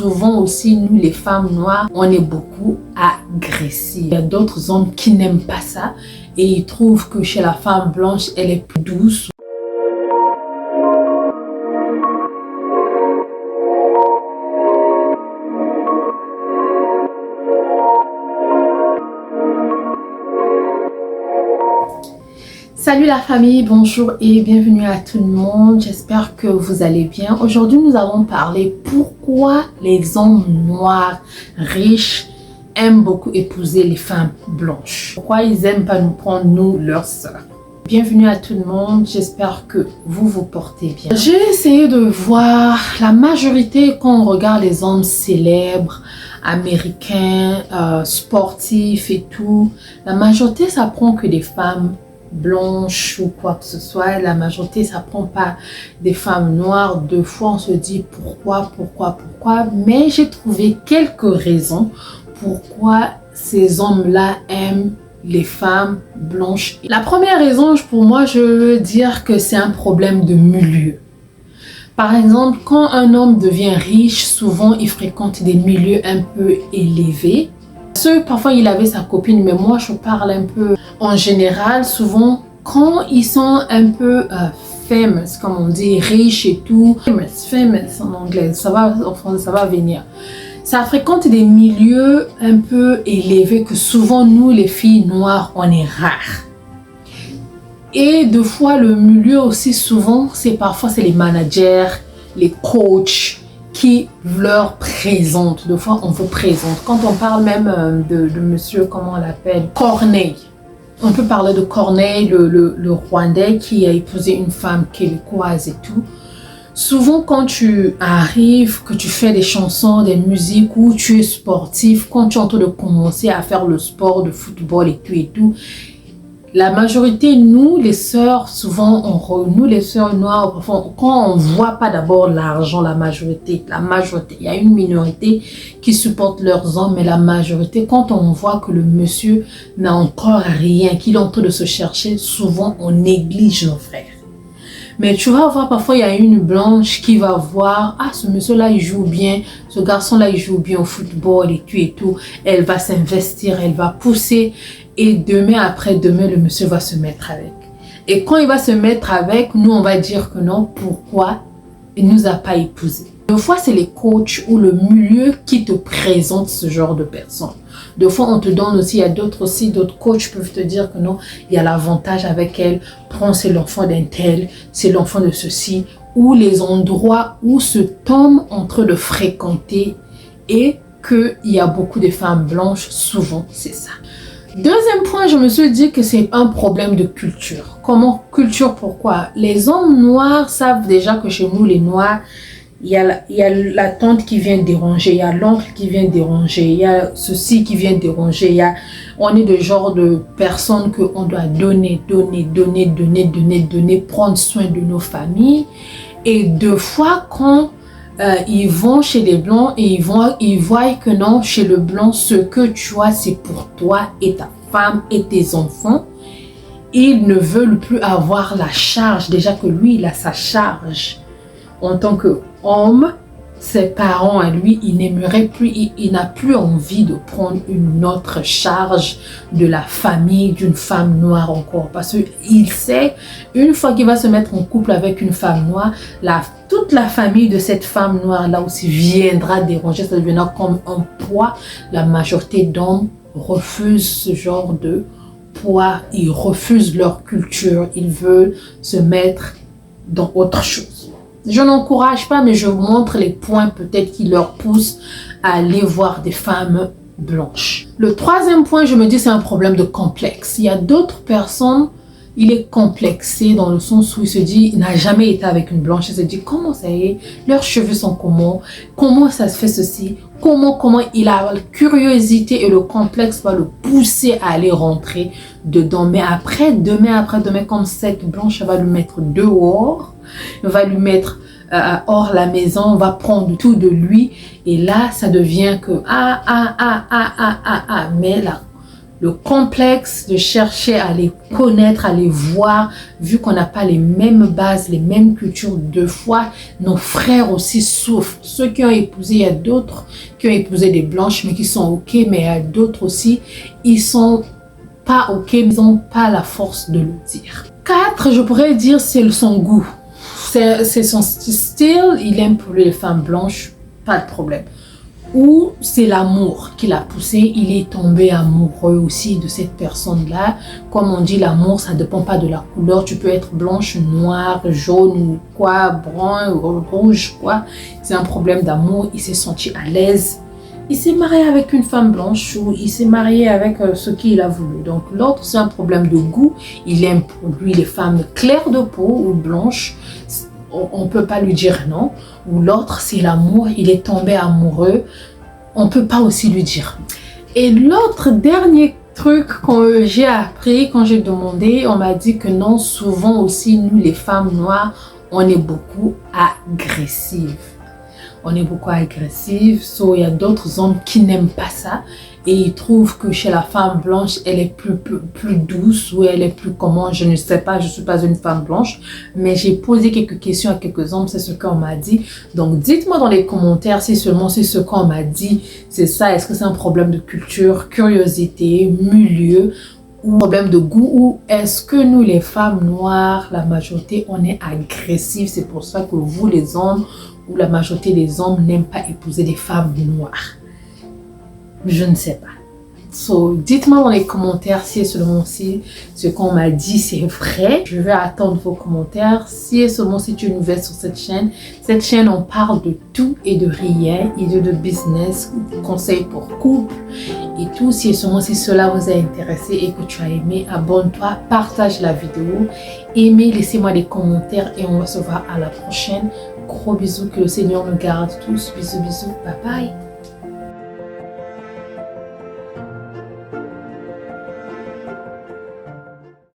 Souvent aussi, nous les femmes noires, on est beaucoup agressives. Il y a d'autres hommes qui n'aiment pas ça et ils trouvent que chez la femme blanche, elle est plus douce. Salut la famille, bonjour et bienvenue à tout le monde. J'espère que vous allez bien. Aujourd'hui, nous allons parler pourquoi les hommes noirs riches aiment beaucoup épouser les femmes blanches. Pourquoi ils aiment pas nous prendre, nous, leurs sœurs. Bienvenue à tout le monde, j'espère que vous vous portez bien. J'ai essayé de voir la majorité quand on regarde les hommes célèbres, américains, sportifs et tout. La majorité, ça prend que des femmes blanches ou quoi que ce soit. La majorité, ça prend pas des femmes noires. Deux fois, on se dit pourquoi. Mais j'ai trouvé quelques raisons pourquoi ces hommes-là aiment les femmes blanches. La première raison, pour moi, je veux dire que c'est un problème de milieu. Par exemple, quand un homme devient riche, souvent il fréquente des milieux un peu élevés. Parfois il avait sa copine, mais moi je parle un peu en général. Souvent quand ils sont un peu famous, comme on dit, riches et tout, famous en anglais, ça va en français, ça va venir. Ça fréquente des milieux un peu élevés que souvent nous les filles noires on est rares. Et deux fois le milieu aussi souvent parfois c'est les managers, les coachs qui leur présentent. Deux fois on vous présente. Quand on parle même de monsieur, comment on l'appelle, Corneille. On peut parler de Corneille, le Rwandais qui a épousé une femme québécoise et tout. Souvent quand tu arrives, que tu fais des chansons, des musiques ou tu es sportif, quand tu es en train de commencer à faire le sport de football et tout, la majorité, nous les sœurs, souvent, nous les sœurs noires, quand on voit pas d'abord l'argent, la majorité, il y a une minorité qui supporte leurs hommes, mais la majorité, quand on voit que le monsieur n'a encore rien, qu'il est en train de se chercher, souvent on néglige nos frères. Mais tu vas voir, parfois il y a une blanche qui va voir, ah ce monsieur-là il joue bien, ce garçon-là il joue bien au football et tout. Elle va s'investir, elle va pousser et demain après demain le monsieur va se mettre avec. Et quand il va se mettre avec, nous on va dire que non, pourquoi il ne nous a pas épousés. Deux fois c'est les coachs ou le milieu qui te présente ce genre de personnes. Deux fois, on te donne aussi, il y a d'autres coachs peuvent te dire que non, il y a l'avantage avec elle, prends, c'est l'enfant d'un tel, c'est l'enfant de ceci, ou les endroits où cet homme est en train de fréquenter et qu'il y a beaucoup de femmes blanches, souvent c'est ça. Deuxième point, je me suis dit que c'est un problème de culture. Comment culture? Pourquoi? Les hommes noirs savent déjà que chez nous, les noirs, il y a la tante qui vient déranger, il y a l'oncle qui vient déranger, il y a ceci qui vient déranger, on est le genre de personnes qu'on doit donner, prendre soin de nos familles. Et deux fois, quand ils vont chez les blancs et ils voient que non, chez le blanc, ce que tu as, c'est pour toi et ta femme et tes enfants. Ils ne veulent plus avoir la charge, déjà que lui, il a sa charge. En tant qu'homme, ses parents à lui, il n'aimerait plus, il n'a plus envie de prendre une autre charge de la famille d'une femme noire encore. Parce qu'il sait, une fois qu'il va se mettre en couple avec une femme noire, toute la famille de cette femme noire là aussi viendra déranger, ça deviendra comme un poids. La majorité d'hommes refusent ce genre de poids, ils refusent leur culture, ils veulent se mettre dans autre chose. Je n'encourage pas, mais je montre les points peut-être qui leur poussent à aller voir des femmes blanches. Le troisième point, je me dis, c'est un problème de complexe. Il y a d'autres personnes, il est complexé dans le sens où il se dit, il n'a jamais été avec une blanche. Il se dit, comment ça y est, leurs cheveux sont comment ça se fait ceci, comment il a la curiosité et le complexe va le pousser à aller rentrer dedans. Mais après, demain, comme cette blanche, elle va le mettre dehors. On va lui mettre hors la maison, on va prendre tout de lui et là ça devient que mais là le complexe de chercher à les connaître, à les voir, vu qu'on n'a pas les mêmes bases, les mêmes cultures. Deux fois, nos frères aussi souffrent. Ceux qui ont épousé, il y a d'autres qui ont épousé des blanches, mais qui sont OK, mais il y a d'autres aussi, ils sont pas OK, mais ils n'ont pas la force de le dire. 4, je pourrais dire, c'est son goût. C'est son style, il aime pour lui les femmes blanches, pas de problème. Ou c'est l'amour qui l'a poussé, il est tombé amoureux aussi de cette personne-là. Comme on dit, l'amour, ça ne dépend pas de la couleur. Tu peux être blanche, noire, jaune, ou quoi, brun, ou rouge, quoi. C'est un problème d'amour, il s'est senti à l'aise. Il s'est marié avec une femme blanche ou il s'est marié avec ce qu'il a voulu. Donc l'autre, c'est un problème de goût. Il aime pour lui les femmes claires de peau ou blanches. On ne peut pas lui dire non. Ou l'autre, c'est l'amour, il est tombé amoureux. On ne peut pas aussi lui dire. Et l'autre dernier truc que j'ai appris quand j'ai demandé, on m'a dit que non, souvent aussi, nous les femmes noires, on est beaucoup agressives. On est beaucoup agressives, il y a d'autres hommes qui n'aiment pas ça et ils trouvent que chez la femme blanche, elle est plus douce ou elle est plus comment, je ne sais pas, je ne suis pas une femme blanche, mais j'ai posé quelques questions à quelques hommes, c'est ce qu'on m'a dit. Donc dites-moi dans les commentaires si seulement c'est ce qu'on m'a dit, c'est ça, est-ce que c'est un problème de culture, curiosité, milieu ou problème de goût, ou est-ce que nous les femmes noires, la majorité, on est agressives, c'est pour ça que vous les hommes, où la majorité des hommes n'aiment pas épouser des femmes noires. Je ne sais pas. Dites-moi dans les commentaires si seulement si ce qu'on m'a dit c'est vrai. Je vais attendre vos commentaires. Si seulement si tu es nouvelle sur cette chaîne on parle de tout et de rien, idées de business, conseils pour couple et tout. Si seulement si cela vous a intéressé et que tu as aimé, abonne-toi, partage la vidéo, aimez, laissez-moi des commentaires et on va se voir à la prochaine. Gros bisous, que le Seigneur nous garde tous. Bisous, bisous, bye bye.